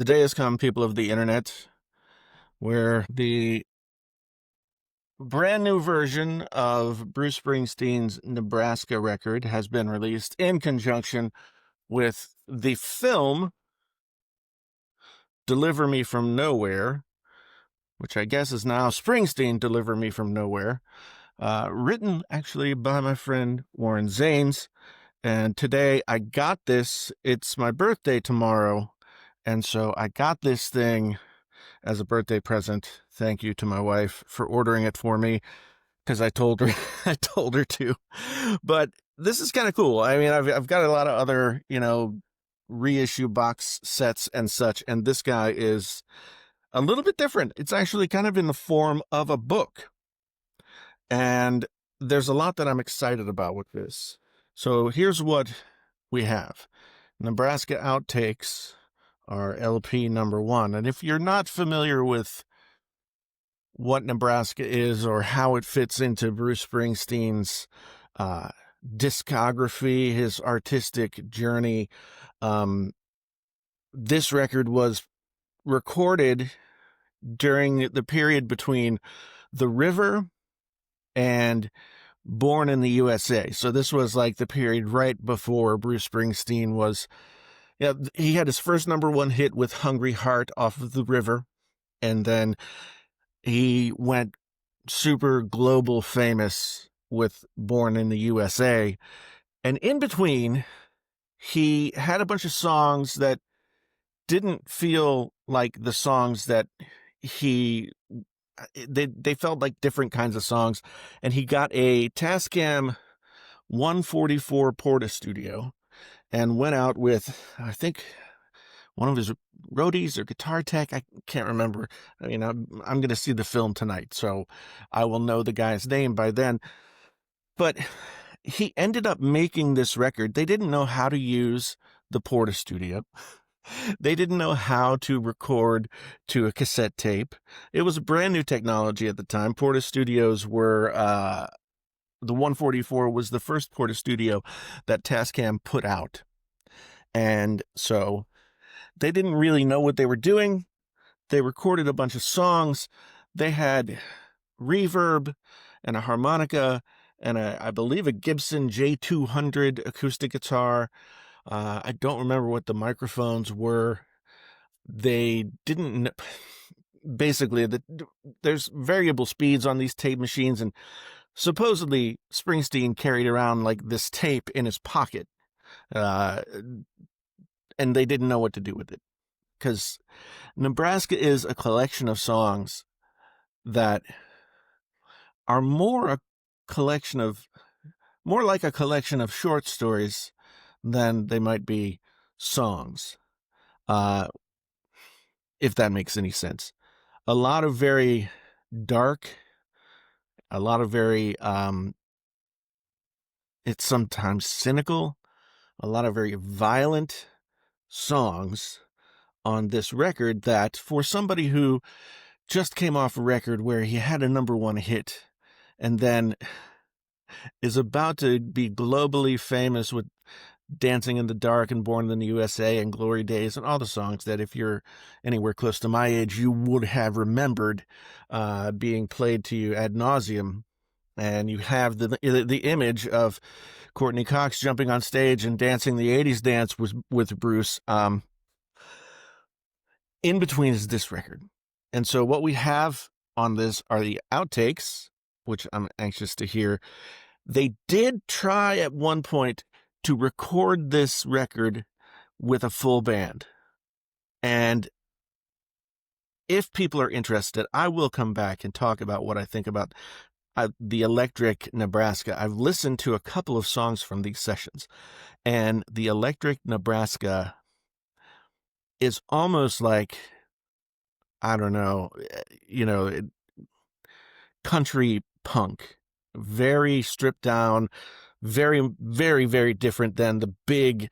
The day has come, people of the internet, where the brand new version of Bruce Springsteen's Nebraska record has been released in conjunction with the film Deliver Me From Nowhere, which I guess is now Springsteen Deliver Me From Nowhere, written actually by my friend Warren Zanes. And today I got this. It's my birthday tomorrow. And so I got this thing as a birthday present. Thank you to my wife for ordering it for me because I told her I told her to. But this is kind of cool. I mean, I've got a lot of other, reissue box sets and such, and this guy is a little bit different. It's actually kind of in the form of a book. And there's a lot that I'm excited about with this. So here's what we have. Nebraska Outtakes are LP number 1. And if you're not familiar with what Nebraska is or how it fits into Bruce Springsteen's discography, his artistic journey, this record was recorded during the period between The River and Born in the USA. So this was like the period right before Bruce Springsteen was, he had his first number 1 hit with Hungry Heart off of The River. And then he went super global famous with Born in the USA. And in between, he had a bunch of songs that didn't feel like the songs that they felt like different kinds of songs. And he got a Tascam 144 Porta Studio and went out with, I think, one of his roadies or guitar tech. I can't remember. I mean, I'm going to see the film tonight, so I will know the guy's name by then. But he ended up making this record. They didn't know how to use the Porta Studio. They didn't know how to record to a cassette tape. It was a brand new technology at the time. Porta Studios were, the 144 was the first Porta Studio that Tascam put out. And so they didn't really know what they were doing. They recorded a bunch of songs. They had reverb and a harmonica and I believe a Gibson J200 acoustic guitar. I don't remember what the microphones were. They didn't. Basically, there's variable speeds on these tape machines, and supposedly Springsteen carried around like this tape in his pocket, and they didn't know what to do with it. Because Nebraska is a collection of songs that are more like a collection of short stories than they might be songs, if that makes any sense. A lot of very dark, a lot of very, it's sometimes cynical, a lot of very violent songs on this record that, for somebody who just came off a record where he had a number 1 hit and then is about to be globally famous with Dancing in the Dark and Born in the USA and Glory Days and all the songs that, if you're anywhere close to my age, you would have remembered being played to you ad nauseum. And you have the image of Courtney Cox jumping on stage and dancing the 80s dance with Bruce. In between is this record. And so what we have on this are the outtakes, which I'm anxious to hear. They did try at one point to record this record with a full band. And if people are interested, I will come back and talk about what I think about the Electric Nebraska. I've listened to a couple of songs from these sessions, and the Electric Nebraska is almost like, I don't know, country punk, very stripped down, very, very, very different than the big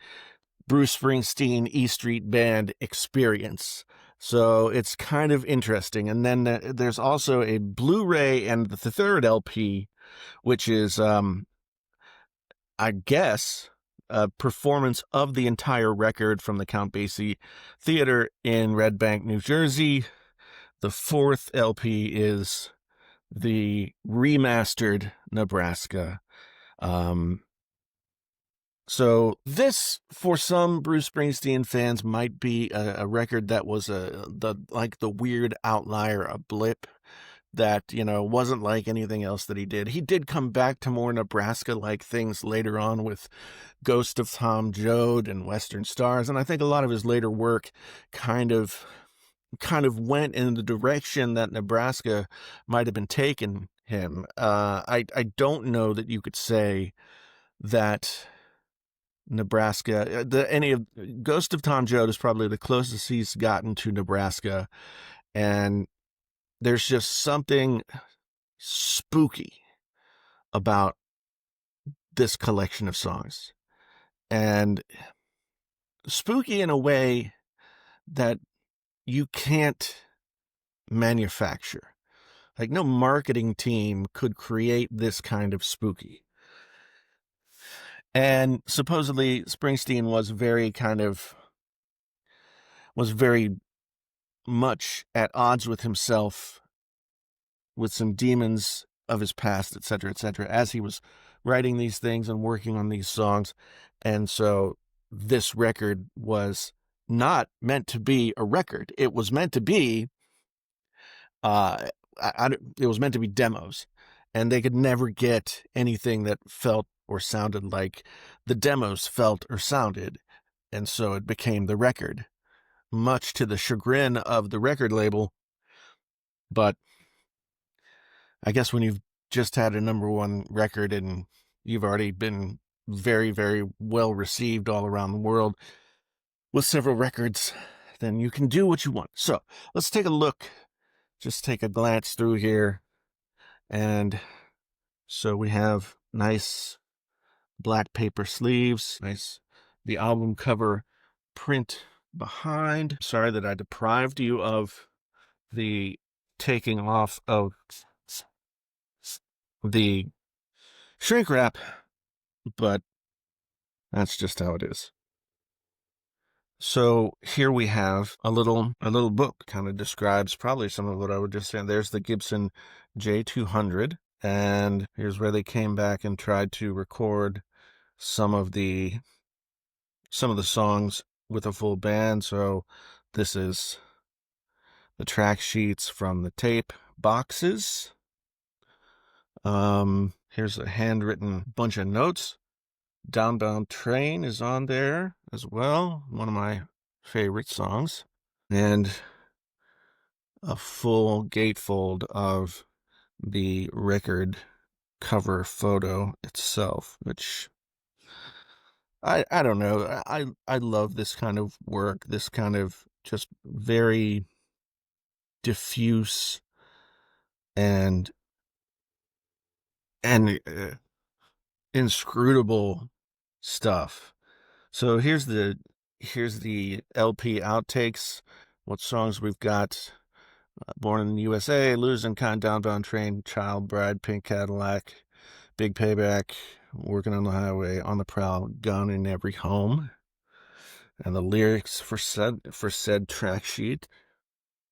Bruce Springsteen E Street Band experience. So it's kind of interesting. And then there's also a Blu-ray and the third LP, which is, I guess, performance of the entire record from the Count Basie Theater in Red Bank, New Jersey. The fourth LP is the remastered Nebraska. So this, for some Bruce Springsteen fans, might be a record that was the weird outlier, a blip that, wasn't like anything else that he did. He did come back to more Nebraska-like things later on with Ghost of Tom Joad and Western Stars, and I think a lot of his later work kind of went in the direction that Nebraska might have been taking him. I don't know that you could say that Nebraska, any of Ghost of Tom Joad is probably the closest he's gotten to Nebraska, and there's just something spooky about this collection of songs, and spooky in a way that you can't manufacture. Like, no marketing team could create this kind of spooky. And supposedly Springsteen was very much at odds with himself, with some demons of his past, etc., as he was writing these things and working on these songs. And so this record was not meant to be a record. It was meant to be, it was meant to be demos, and they could never get anything that felt or sounded like the demos felt or sounded. And so it became the record, much to the chagrin of the record label. But I guess when you've just had a number one record and you've already been very, very well received all around the world with several records, then you can do what you want. So let's take a look, just take a glance through here. And so we have nice black paper sleeves, nice, the album cover print behind. Sorry that I deprived you of the taking off of the shrink wrap, but that's just how it is. So here we have a little book, kind of describes probably some of what I would just say. There's the Gibson J200, and here's where they came back and tried to record some of the songs with a full band. So this is the track sheets from the tape boxes. Here's a handwritten bunch of notes. Downbound Train is on there as well, one of my favorite songs, and a full gatefold of the record cover photo itself, which I don't know. I love this kind of work, this kind of just very diffuse and inscrutable stuff. So here's the LP outtakes. What songs we've got: Born in the USA, Losing Kind, Downbound Train, Child Bride, Pink Cadillac, Big Payback, Working on the Highway, On the Prowl, Gun in Every Home, and the lyrics for said track sheet.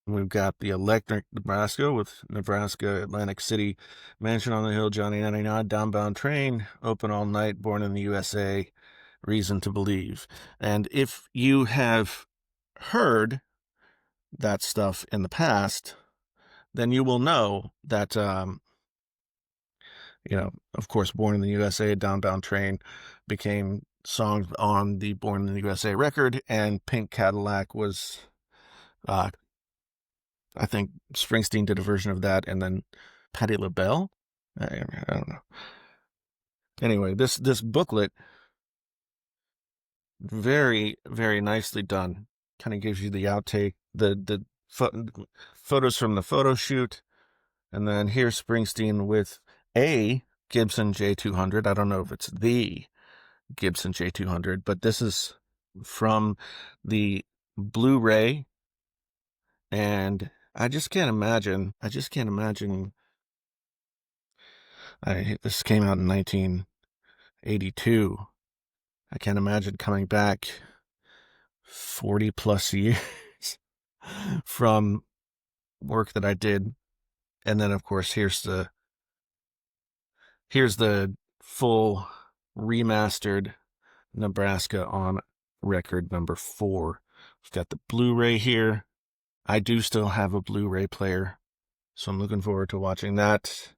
We've got the Electric Nebraska with Nebraska, Atlantic City, Mansion on the Hill, Johnny 99, Downbound Train, Open All Night, Born in the USA, Reason to Believe. And if you have heard that stuff in the past, then you will know that, of course, Born in the USA, Downbound Train became songs on the Born in the USA record, and Pink Cadillac was, I think Springsteen did a version of that, and then Patti LaBelle? I don't know. Anyway, this booklet, very, very nicely done. Kind of gives you the outtake, the photos from the photo shoot, and then here's Springsteen with a Gibson J200. I don't know if it's the Gibson J200, but this is from the Blu-ray, and I just can't imagine. This came out in 1982. I can't imagine coming back 40 plus years from work that I did. And then, of course, here's the full remastered Nebraska on record number 4. We've got the Blu-ray here. I do still have a Blu-ray player, so I'm looking forward to watching that.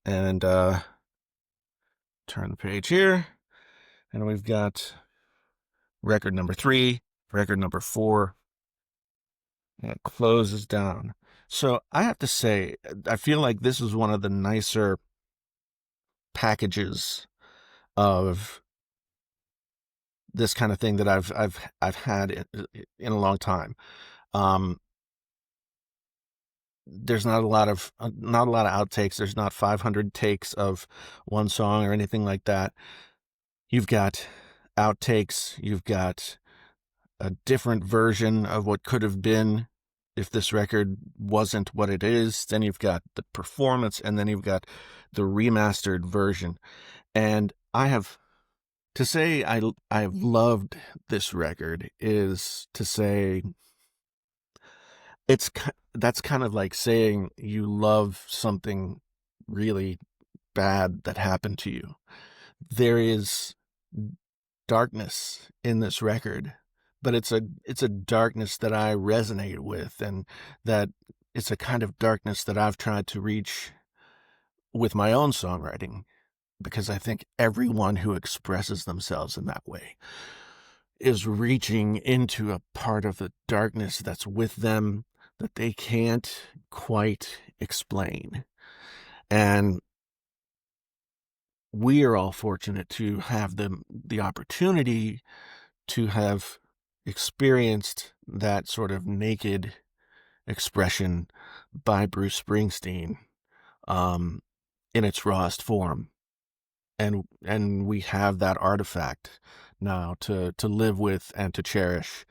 And turn the page here, and we've got record number 3, record number 4, and it closes down. So I have to say, I feel like this is one of the nicer packages of this kind of thing that I've had in a long time. There's not a lot of outtakes. There's not 500 takes of one song or anything like that. You've got outtakes. You've got a different version of what could have been if this record wasn't what it is. Then you've got the performance, and then you've got the remastered version. And to say I've loved this record is to say that's kind of like saying you love something really bad that happened to you. There is darkness in this record, but it's a darkness that I resonate with, and that it's a kind of darkness that I've tried to reach with my own songwriting, because I think everyone who expresses themselves in that way is reaching into a part of the darkness that's with them that they can't quite explain. And we are all fortunate to have the opportunity to have experienced that sort of naked expression by Bruce Springsteen in its rawest form. And we have that artifact now to live with and to cherish.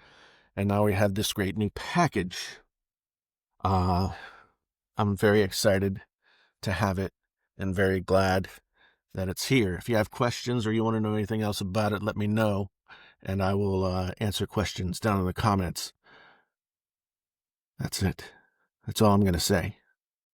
And now we have this great new package. I'm very excited to have it, and very glad that it's here. If you have questions or you want to know anything else about it, let me know, and I will answer questions down in the comments. That's it. That's all I'm going to say.